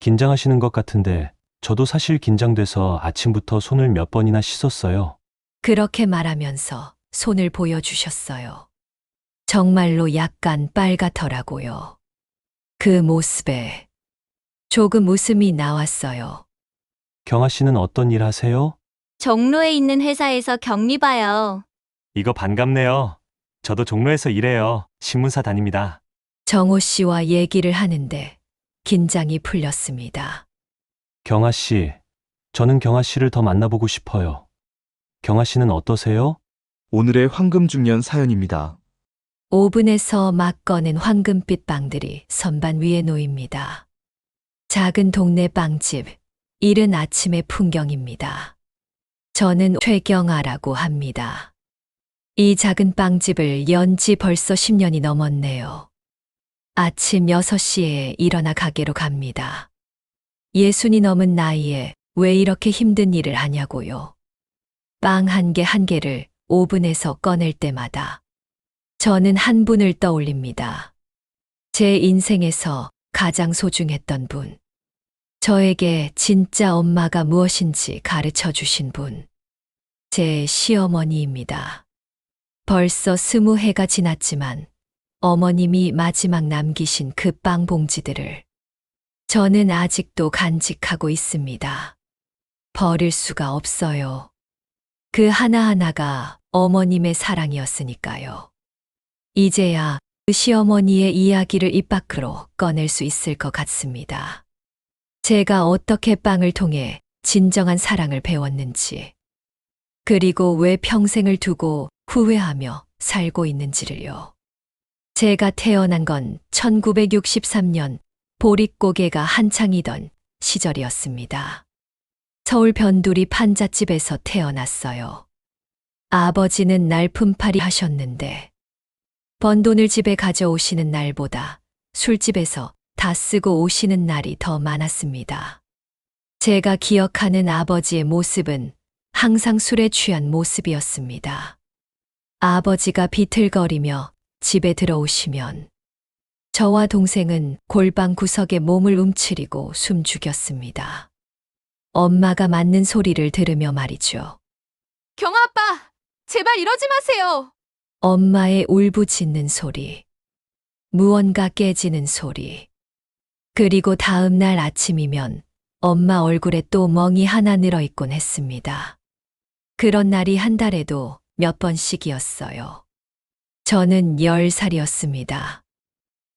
긴장하시는 것 같은데 저도 사실 긴장돼서 아침부터 손을 몇 번이나 씻었어요. 그렇게 말하면서 손을 보여주셨어요. 정말로 약간 빨갛더라고요. 그 모습에 조금 웃음이 나왔어요. 경아 씨는 어떤 일 하세요? 종로에 있는 회사에서 격리 봐요. 이거 반갑네요. 저도 종로에서 일해요. 신문사 다닙니다. 정호 씨와 얘기를 하는데 긴장이 풀렸습니다. 경아 씨, 저는 경아 씨를 더 만나보고 싶어요. 경아 씨는 어떠세요? 오늘의 황금 중년 사연입니다. 오븐에서 막 꺼낸 황금빛 빵들이 선반 위에 놓입니다. 작은 동네 빵집, 이른 아침의 풍경입니다. 저는 최경아라고 합니다. 이 작은 빵집을 연 지 벌써 10년이 넘었네요. 아침 6시에 일어나 가게로 갑니다. 60이 넘은 나이에 왜 이렇게 힘든 일을 하냐고요. 빵 한 개 한 개를 오븐에서 꺼낼 때마다 저는 한 분을 떠올립니다. 제 인생에서 가장 소중했던 분. 저에게 진짜 엄마가 무엇인지 가르쳐 주신 분. 제 시어머니입니다. 벌써 20해가 지났지만 어머님이 마지막 남기신 그 빵 봉지들을 저는 아직도 간직하고 있습니다. 버릴 수가 없어요. 그 하나하나가 어머님의 사랑이었으니까요. 이제야 그 시어머니의 이야기를 입 밖으로 꺼낼 수 있을 것 같습니다. 제가 어떻게 빵을 통해 진정한 사랑을 배웠는지, 그리고 왜 평생을 두고 후회하며 살고 있는지를요. 제가 태어난 건 1963년 보릿고개가 한창이던 시절이었습니다. 서울 변두리 판잣집에서 태어났어요. 아버지는 날품팔이 하셨는데 번 돈을 집에 가져오시는 날보다 술집에서 다 쓰고 오시는 날이 더 많았습니다. 제가 기억하는 아버지의 모습은 항상 술에 취한 모습이었습니다. 아버지가 비틀거리며 집에 들어오시면 저와 동생은 골방 구석에 몸을 움츠리고 숨 죽였습니다. 엄마가 맞는 소리를 들으며 말이죠. 경아 아빠, 제발 이러지 마세요. 엄마의 울부짖는 소리, 무언가 깨지는 소리. 그리고 다음 날 아침이면 엄마 얼굴에 또 멍이 하나 늘어있곤 했습니다. 그런 날이 한 달에도 몇 번씩이었어요. 저는 10살이었습니다.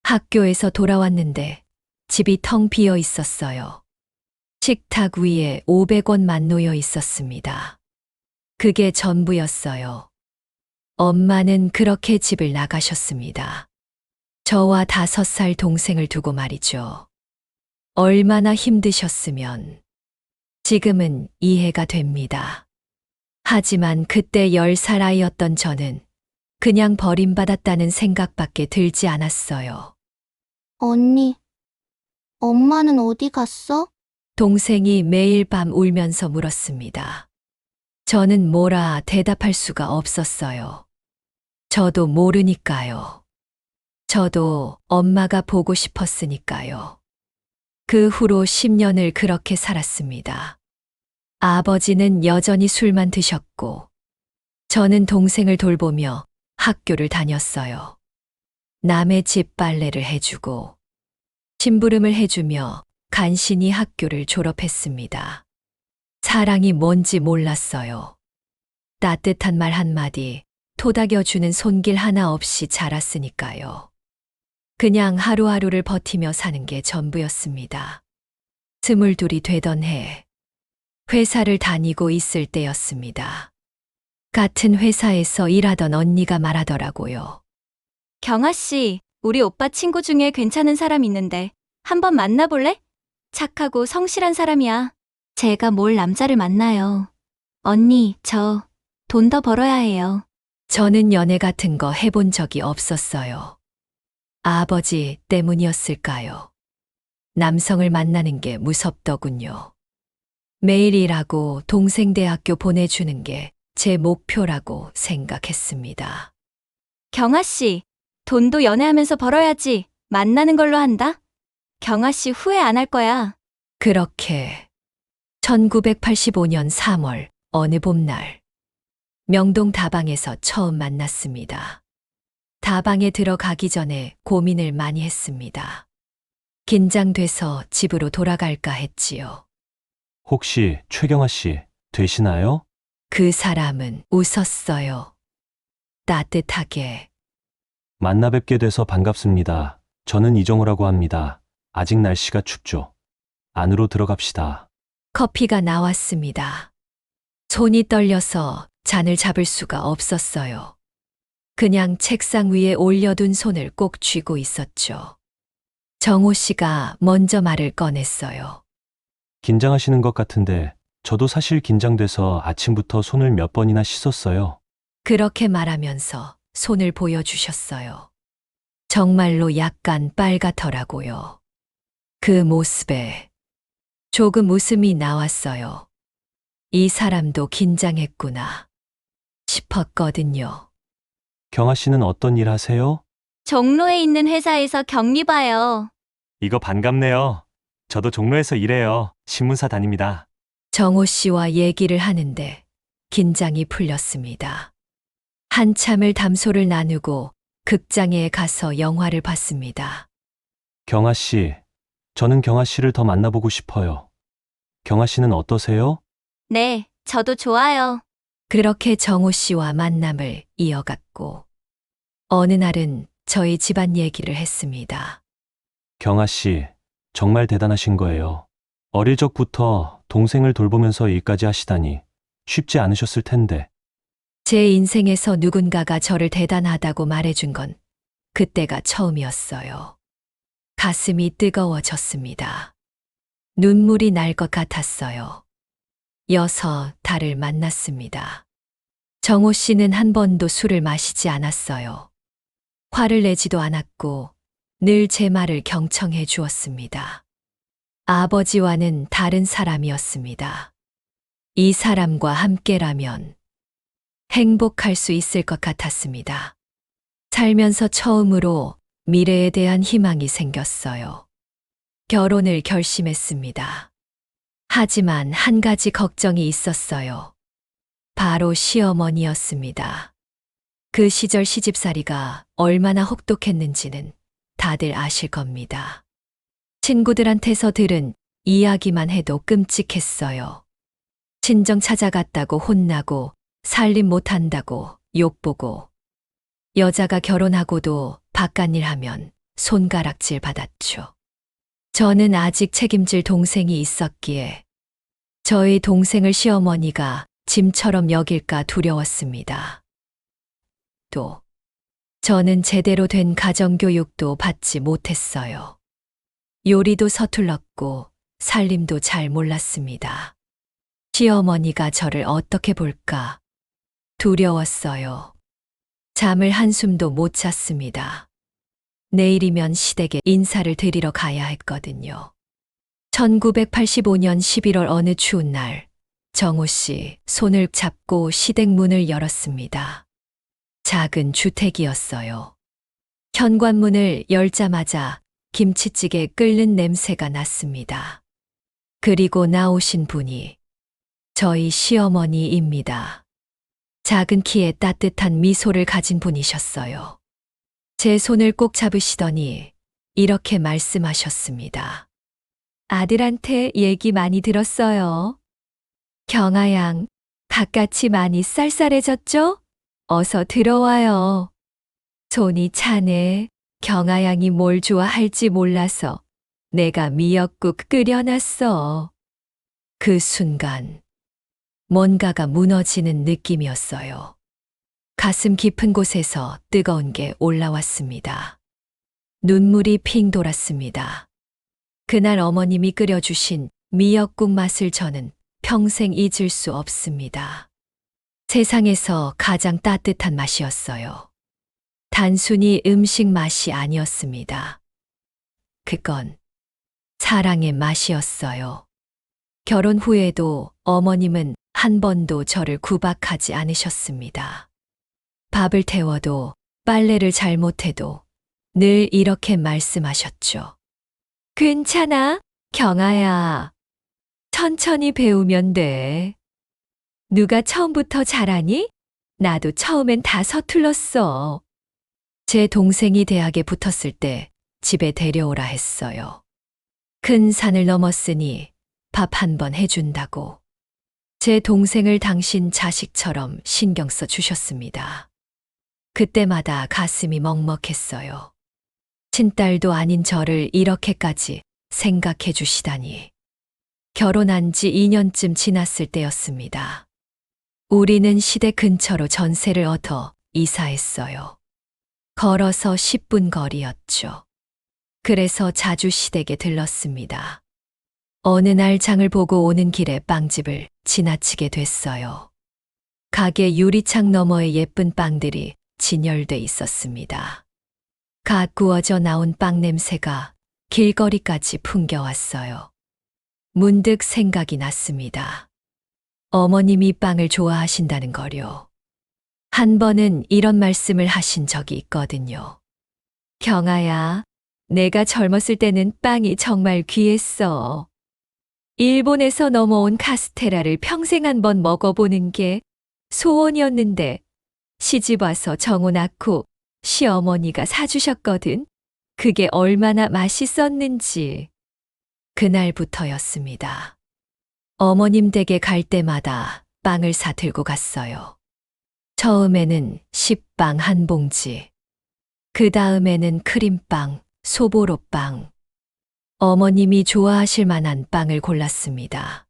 학교에서 돌아왔는데 집이 텅 비어 있었어요. 식탁 위에 500원만 놓여 있었습니다. 그게 전부였어요. 엄마는 그렇게 집을 나가셨습니다. 저와 5살 동생을 두고 말이죠. 얼마나 힘드셨으면. 지금은 이해가 됩니다. 하지만 그때 10살 아이였던 저는 그냥 버림받았다는 생각밖에 들지 않았어요. 언니, 엄마는 어디 갔어? 동생이 매일 밤 울면서 물었습니다. 저는 뭐라 대답할 수가 없었어요. 저도 모르니까요. 저도 엄마가 보고 싶었으니까요. 그 후로 10년을 그렇게 살았습니다. 아버지는 여전히 술만 드셨고, 저는 동생을 돌보며 학교를 다녔어요. 남의 집 빨래를 해주고, 심부름을 해주며 간신히 학교를 졸업했습니다. 사랑이 뭔지 몰랐어요. 따뜻한 말 한마디, 토닥여주는 손길 하나 없이 자랐으니까요. 그냥 하루하루를 버티며 사는 게 전부였습니다. 22이 되던 해, 회사를 다니고 있을 때였습니다. 같은 회사에서 일하던 언니가 말하더라고요. 경아 씨, 우리 오빠 친구 중에 괜찮은 사람 있는데 한번 만나볼래? 착하고 성실한 사람이야. 제가 뭘 남자를 만나요. 언니, 저 돈 더 벌어야 해요. 저는 연애 같은 거 해본 적이 없었어요. 아버지 때문이었을까요? 남성을 만나는 게 무섭더군요. 매일 일하고 동생 대학교 보내주는 게 제 목표라고 생각했습니다. 경아 씨, 돈도 연애하면서 벌어야지. 만나는 걸로 한다? 경아 씨 후회 안 할 거야. 그렇게 1985년 3월 어느 봄날 명동 다방에서 처음 만났습니다. 다방에 들어가기 전에 고민을 많이 했습니다. 긴장돼서 집으로 돌아갈까 했지요. 혹시 최경아 씨 되시나요? 그 사람은 웃었어요. 따뜻하게. 만나 뵙게 돼서 반갑습니다. 저는 이정우라고 합니다. 아직 날씨가 춥죠. 안으로 들어갑시다. 커피가 나왔습니다. 손이 떨려서 잔을 잡을 수가 없었어요. 그냥 책상 위에 올려둔 손을 꼭 쥐고 있었죠. 정호 씨가 먼저 말을 꺼냈어요. 긴장하시는 것 같은데 저도 사실 긴장돼서 아침부터 손을 몇 번이나 씻었어요. 그렇게 말하면서 손을 보여주셨어요. 정말로 약간 빨갛더라고요. 그 모습에 조금 웃음이 나왔어요. 이 사람도 긴장했구나 싶었거든요. 경아 씨는 어떤 일 하세요? 종로에 있는 회사에서 격리 봐요. 이거 반갑네요. 저도 종로에서 일해요. 신문사 다닙니다. 정호 씨와 얘기를 하는데 긴장이 풀렸습니다. 한참을 담소를 나누고 극장에 가서 영화를 봤습니다. 경아 씨, 저는 경아 씨를 더 만나보고 싶어요. 경아 씨는 어떠세요? 네, 저도 좋아요. 그렇게 정호 씨와 만남을 이어갔고 어느 날은 저희 집안 얘기를 했습니다. 경아 씨, 정말 대단하신 거예요. 어릴 적부터 동생을 돌보면서 일까지 하시다니 쉽지 않으셨을 텐데. 제 인생에서 누군가가 저를 대단하다고 말해준 건 그때가 처음이었어요. 가슴이 뜨거워졌습니다. 눈물이 날 것 같았어요. 여서 달을 만났습니다. 정호 씨는 한 번도 술을 마시지 않았어요. 화를 내지도 않았고 늘 제 말을 경청해 주었습니다. 아버지와는 다른 사람이었습니다. 이 사람과 함께라면 행복할 수 있을 것 같았습니다. 살면서 처음으로 미래에 대한 희망이 생겼어요. 결혼을 결심했습니다. 하지만 한 가지 걱정이 있었어요. 바로 시어머니였습니다. 그 시절 시집살이가 얼마나 혹독했는지는 다들 아실 겁니다. 친구들한테서 들은 이야기만 해도 끔찍했어요. 친정 찾아갔다고 혼나고 살림 못한다고 욕보고 여자가 결혼하고도 바깥일 하면 손가락질 받았죠. 저는 아직 책임질 동생이 있었기에 저희 동생을 시어머니가 짐처럼 여길까 두려웠습니다. 또 저는 제대로 된 가정교육도 받지 못했어요. 요리도 서툴렀고 살림도 잘 몰랐습니다. 시어머니가 저를 어떻게 볼까 두려웠어요. 잠을 한숨도 못 잤습니다. 내일이면 시댁에 인사를 드리러 가야 했거든요. 1985년 11월 어느 추운 날, 정호 씨 손을 잡고 시댁 문을 열었습니다. 작은 주택이었어요. 현관문을 열자마자 김치찌개 끓는 냄새가 났습니다. 그리고 나오신 분이 저희 시어머니입니다. 작은 키에 따뜻한 미소를 가진 분이셨어요. 제 손을 꼭 잡으시더니 이렇게 말씀하셨습니다. 아들한테 얘기 많이 들었어요. 경아 양, 바깥이 많이 쌀쌀해졌죠? 어서 들어와요. 손이 차네. 경아 양이 뭘 좋아할지 몰라서 내가 미역국 끓여놨어. 그 순간 뭔가가 무너지는 느낌이었어요. 가슴 깊은 곳에서 뜨거운 게 올라왔습니다. 눈물이 핑 돌았습니다. 그날 어머님이 끓여주신 미역국 맛을 저는 평생 잊을 수 없습니다. 세상에서 가장 따뜻한 맛이었어요. 단순히 음식 맛이 아니었습니다. 그건 사랑의 맛이었어요. 결혼 후에도 어머님은 한 번도 저를 구박하지 않으셨습니다. 밥을 태워도 빨래를 잘못해도 늘 이렇게 말씀하셨죠. 괜찮아. 경아야, 천천히 배우면 돼. 누가 처음부터 잘하니? 나도 처음엔 다 서툴렀어. 제 동생이 대학에 붙었을 때 집에 데려오라 했어요. 큰 산을 넘었으니 밥 한 번 해준다고. 제 동생을 당신 자식처럼 신경 써 주셨습니다. 그때마다 가슴이 먹먹했어요. 친딸도 아닌 저를 이렇게까지 생각해 주시다니. 결혼한 지 2년쯤 지났을 때였습니다. 우리는 시댁 근처로 전세를 얻어 이사했어요. 걸어서 10분 거리였죠. 그래서 자주 시댁에 들렀습니다. 어느 날 장을 보고 오는 길에 빵집을 지나치게 됐어요. 가게 유리창 너머에 예쁜 빵들이 진열돼 있었습니다. 갓 구워져 나온 빵 냄새가 길거리까지 풍겨왔어요. 문득 생각이 났습니다. 어머님이 빵을 좋아하신다는 거요. 한 번은 이런 말씀을 하신 적이 있거든요. 경아야, 내가 젊었을 때는 빵이 정말 귀했어. 일본에서 넘어온 카스테라를 평생 한 번 먹어보는 게 소원이었는데 시집 와서 정호 낳고 시어머니가 사주셨거든. 그게 얼마나 맛있었는지. 그날부터였습니다. 어머님 댁에 갈 때마다 빵을 사 들고 갔어요. 처음에는 식빵 한 봉지, 그 다음에는 크림빵, 소보로빵. 어머님이 좋아하실 만한 빵을 골랐습니다.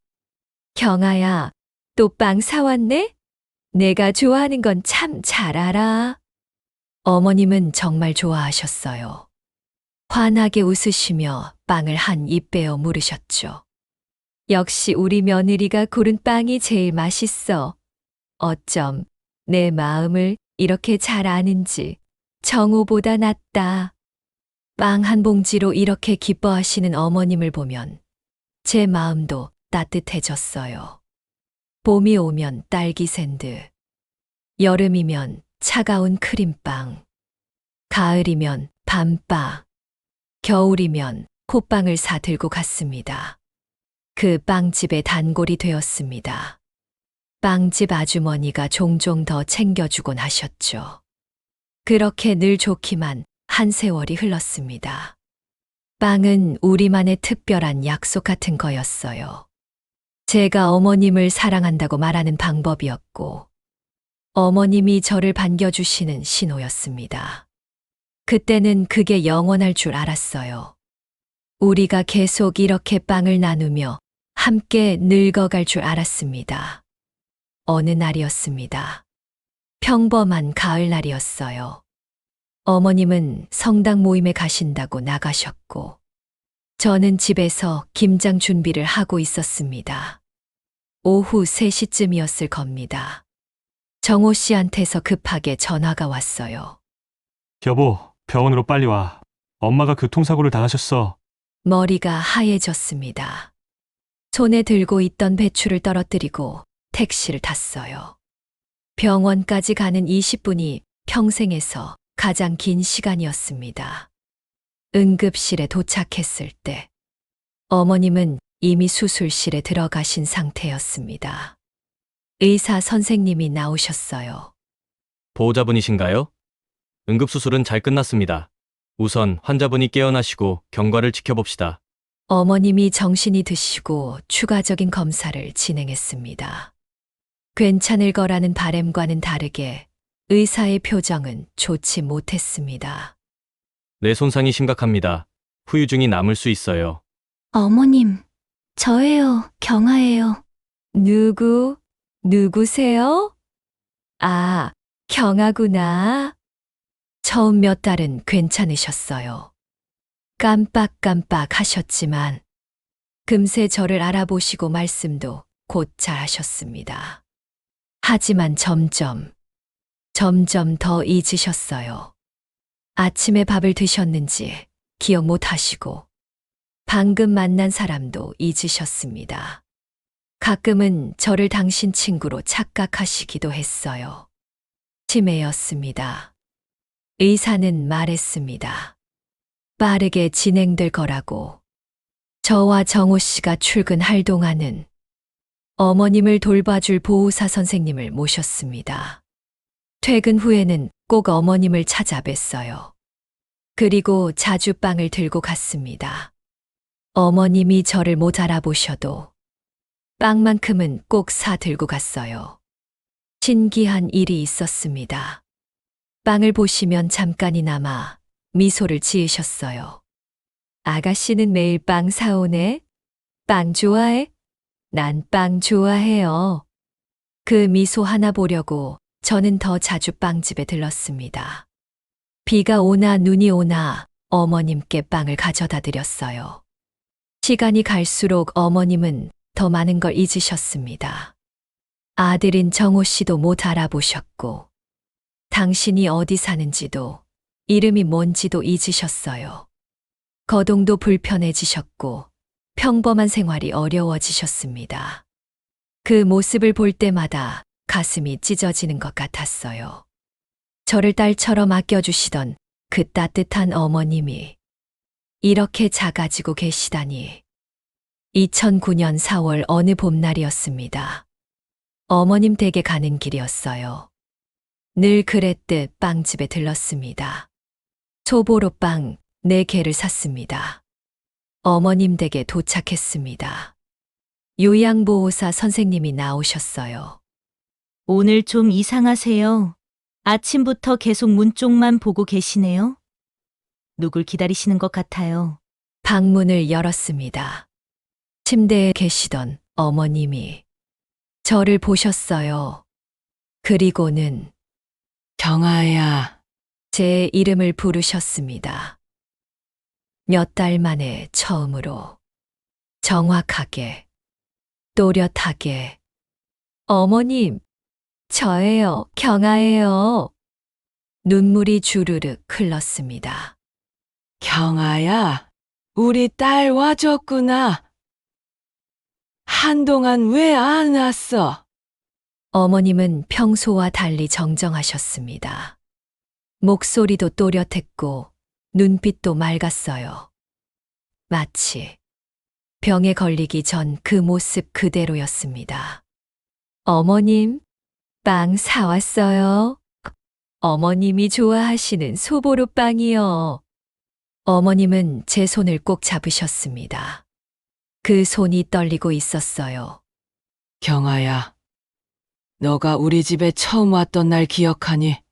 경아야, 또 빵 사왔네? 내가 좋아하는 건 참 잘 알아. 어머님은 정말 좋아하셨어요. 환하게 웃으시며 빵을 한 입 베어 물으셨죠. 역시 우리 며느리가 고른 빵이 제일 맛있어. 어쩜 내 마음을 이렇게 잘 아는지 정호보다 낫다. 빵 한 봉지로 이렇게 기뻐하시는 어머님을 보면 제 마음도 따뜻해졌어요. 봄이 오면 딸기 샌드, 여름이면 차가운 크림빵, 가을이면 밤빵, 겨울이면 콧빵을 사 들고 갔습니다. 그 빵집의 단골이 되었습니다. 빵집 아주머니가 종종 더 챙겨주곤 하셨죠. 그렇게 늘 좋기만 한 세월이 흘렀습니다. 빵은 우리만의 특별한 약속 같은 거였어요. 제가 어머님을 사랑한다고 말하는 방법이었고, 어머님이 저를 반겨주시는 신호였습니다. 그때는 그게 영원할 줄 알았어요. 우리가 계속 이렇게 빵을 나누며 함께 늙어갈 줄 알았습니다. 어느 날이었습니다. 평범한 가을날이었어요. 어머님은 성당 모임에 가신다고 나가셨고, 저는 집에서 김장 준비를 하고 있었습니다. 오후 3시쯤이었을 겁니다. 정호 씨한테서 급하게 전화가 왔어요. 여보, 병원으로 빨리 와. 엄마가 교통사고를 당하셨어. 머리가 하얘졌습니다. 손에 들고 있던 배추를 떨어뜨리고 택시를 탔어요. 병원까지 가는 20분이 평생에서 가장 긴 시간이었습니다. 응급실에 도착했을 때 어머님은 이미 수술실에 들어가신 상태였습니다. 의사 선생님이 나오셨어요. 보호자분이신가요? 응급수술은 잘 끝났습니다. 우선 환자분이 깨어나시고 경과를 지켜봅시다. 어머님이 정신이 드시고 추가적인 검사를 진행했습니다. 괜찮을 거라는 바람과는 다르게 의사의 표정은 좋지 못했습니다. 뇌 손상이 심각합니다. 후유증이 남을 수 있어요. 어머님, 저예요. 경아예요. 누구세요? 아, 경아구나. 처음 몇 달은 괜찮으셨어요. 깜빡깜빡 하셨지만 금세 저를 알아보시고 말씀도 곧 잘하셨습니다. 하지만 점점 더 잊으셨어요. 아침에 밥을 드셨는지 기억 못 하시고 방금 만난 사람도 잊으셨습니다. 가끔은 저를 당신 친구로 착각하시기도 했어요. 치매였습니다. 의사는 말했습니다. 빠르게 진행될 거라고. 저와 정호 씨가 출근할 동안은 어머님을 돌봐줄 보호사 선생님을 모셨습니다. 퇴근 후에는 꼭 어머님을 찾아뵀어요. 그리고 자주 빵을 들고 갔습니다. 어머님이 저를 못 알아보셔도 빵만큼은 꼭 사 들고 갔어요. 신기한 일이 있었습니다. 빵을 보시면 잠깐이나마 미소를 지으셨어요. 아가씨는 매일 빵 사오네? 빵 좋아해? 난 빵 좋아해요. 그 미소 하나 보려고 저는 더 자주 빵집에 들렀습니다. 비가 오나 눈이 오나 어머님께 빵을 가져다 드렸어요. 시간이 갈수록 어머님은 더 많은 걸 잊으셨습니다. 아들인 정호 씨도 못 알아보셨고, 당신이 어디 사는지도, 이름이 뭔지도 잊으셨어요. 거동도 불편해지셨고, 평범한 생활이 어려워지셨습니다. 그 모습을 볼 때마다 가슴이 찢어지는 것 같았어요. 저를 딸처럼 아껴주시던 그 따뜻한 어머님이 이렇게 작아지고 계시다니. 2009년 4월 어느 봄날이었습니다. 어머님 댁에 가는 길이었어요. 늘 그랬듯 빵집에 들렀습니다. 소보로빵 4개를 샀습니다. 어머님 댁에 도착했습니다. 요양보호사 선생님이 나오셨어요. 오늘 좀 이상하세요. 아침부터 계속 문 쪽만 보고 계시네요. 누굴 기다리시는 것 같아요. 방문을 열었습니다. 침대에 계시던 어머님이 저를 보셨어요. 그리고는 경아야, 제 이름을 부르셨습니다. 몇 달 만에 처음으로 정확하게, 또렷하게 어머님, 저예요, 경아예요. 눈물이 주르륵 흘렀습니다. 경아야, 우리 딸 와줬구나. 한동안 왜 안 왔어? 어머님은 평소와 달리 정정하셨습니다. 목소리도 또렷했고 눈빛도 맑았어요. 마치 병에 걸리기 전 그 모습 그대로였습니다. 어머님, 빵 사왔어요. 어머님이 좋아하시는 소보로 빵이요. 어머님은 제 손을 꼭 잡으셨습니다. 그 손이 떨리고 있었어요. 경아야, 너가 우리 집에 처음 왔던 날 기억하니?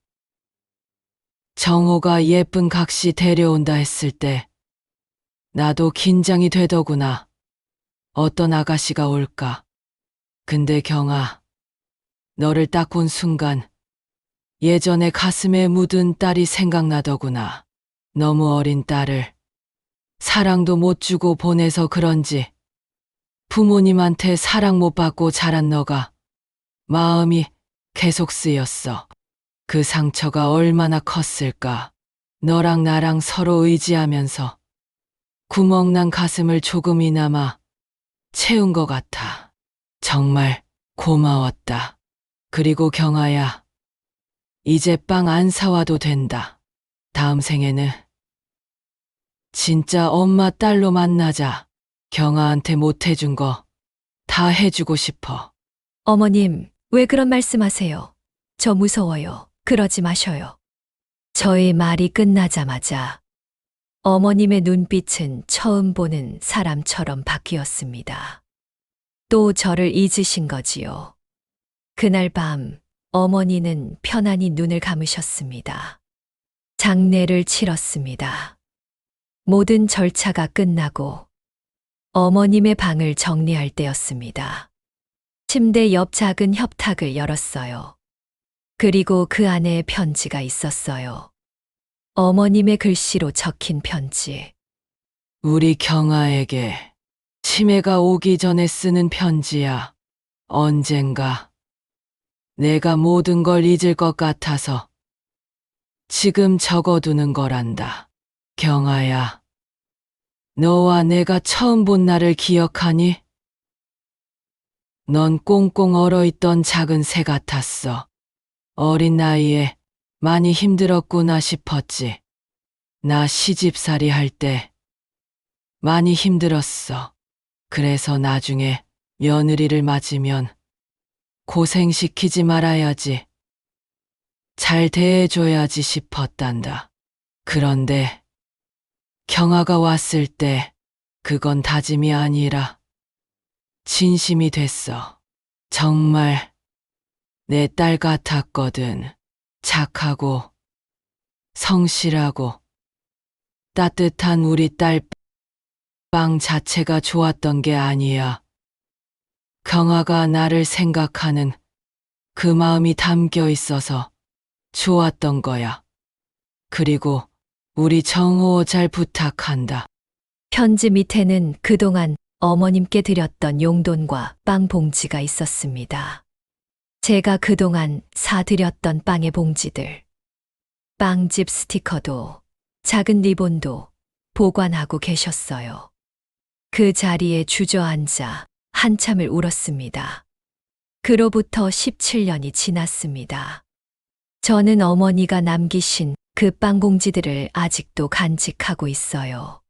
정호가 예쁜 각시 데려온다 했을 때 나도 긴장이 되더구나. 어떤 아가씨가 올까? 근데 경아, 너를 딱 본 순간 예전에 가슴에 묻은 딸이 생각나더구나. 너무 어린 딸을 사랑도 못 주고 보내서 그런지 부모님한테 사랑 못 받고 자란 너가 마음이 계속 쓰였어. 그 상처가 얼마나 컸을까. 너랑 나랑 서로 의지하면서 구멍난 가슴을 조금이나마 채운 것 같아. 정말 고마웠다. 그리고 경아야, 이제 빵 안 사와도 된다. 다음 생에는 진짜 엄마 딸로 만나자. 경아한테 못 해준 거 다 해주고 싶어. 어머님, 왜 그런 말씀하세요? 저 무서워요. 그러지 마셔요. 저의 말이 끝나자마자 어머님의 눈빛은 처음 보는 사람처럼 바뀌었습니다. 또 저를 잊으신 거지요. 그날 밤 어머니는 편안히 눈을 감으셨습니다. 장례를 치렀습니다. 모든 절차가 끝나고 어머님의 방을 정리할 때였습니다. 침대 옆 작은 협탁을 열었어요. 그리고 그 안에 편지가 있었어요. 어머님의 글씨로 적힌 편지. 우리 경아에게 치매가 오기 전에 쓰는 편지야. 언젠가 내가 모든 걸 잊을 것 같아서 지금 적어두는 거란다. 경아야, 너와 내가 처음 본 날을 기억하니? 넌 꽁꽁 얼어있던 작은 새 같았어. 어린 나이에 많이 힘들었구나 싶었지. 나 시집살이 할 때 많이 힘들었어. 그래서 나중에 며느리를 맞으면 고생시키지 말아야지. 잘 대해줘야지 싶었단다. 그런데 경아가 왔을 때 그건 다짐이 아니라 진심이 됐어. 정말 내 딸 같았거든. 착하고 성실하고 따뜻한 우리 딸 빵 자체가 좋았던 게 아니야. 경아가 나를 생각하는 그 마음이 담겨 있어서 좋았던 거야. 그리고 우리 정호 잘 부탁한다. 편지 밑에는 그동안 어머님께 드렸던 용돈과 빵 봉지가 있었습니다. 제가 그동안 사드렸던 빵의 봉지들, 빵집 스티커도 작은 리본도 보관하고 계셨어요. 그 자리에 주저앉아 한참을 울었습니다. 그로부터 17년이 지났습니다. 저는 어머니가 남기신 그 빵봉지들을 아직도 간직하고 있어요.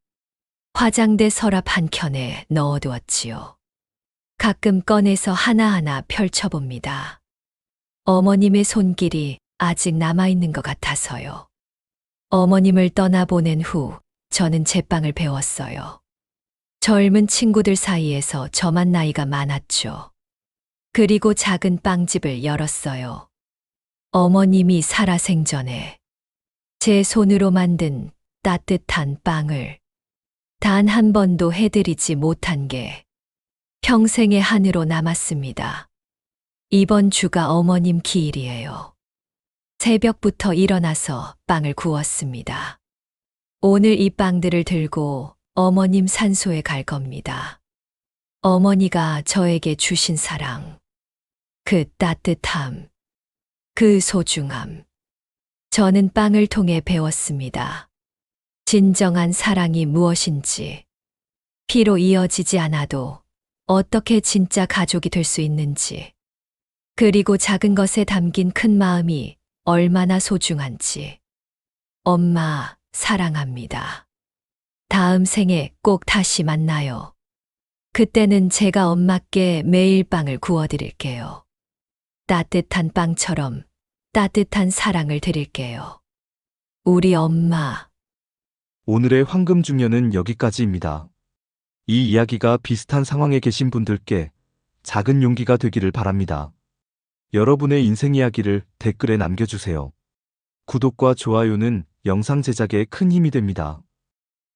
화장대 서랍 한켠에 넣어두었지요. 가끔 꺼내서 하나하나 펼쳐봅니다. 어머님의 손길이 아직 남아있는 것 같아서요. 어머님을 떠나보낸 후 저는 제빵을 배웠어요. 젊은 친구들 사이에서 저만 나이가 많았죠. 그리고 작은 빵집을 열었어요. 어머님이 살아생전에 제 손으로 만든 따뜻한 빵을 단 한 번도 해드리지 못한 게 평생의 한으로 남았습니다. 이번 주가 어머님 기일이에요. 새벽부터 일어나서 빵을 구웠습니다. 오늘 이 빵들을 들고 어머님 산소에 갈 겁니다. 어머니가 저에게 주신 사랑, 그 따뜻함, 그 소중함. 저는 빵을 통해 배웠습니다. 진정한 사랑이 무엇인지, 피로 이어지지 않아도 어떻게 진짜 가족이 될 수 있는지, 그리고 작은 것에 담긴 큰 마음이 얼마나 소중한지. 엄마, 사랑합니다. 다음 생에 꼭 다시 만나요. 그때는 제가 엄마께 매일 빵을 구워드릴게요. 따뜻한 빵처럼 따뜻한 사랑을 드릴게요. 우리 엄마. 오늘의 황금중년은 여기까지입니다. 이 이야기가 비슷한 상황에 계신 분들께 작은 용기가 되기를 바랍니다. 여러분의 인생 이야기를 댓글에 남겨주세요. 구독과 좋아요는 영상 제작에 큰 힘이 됩니다.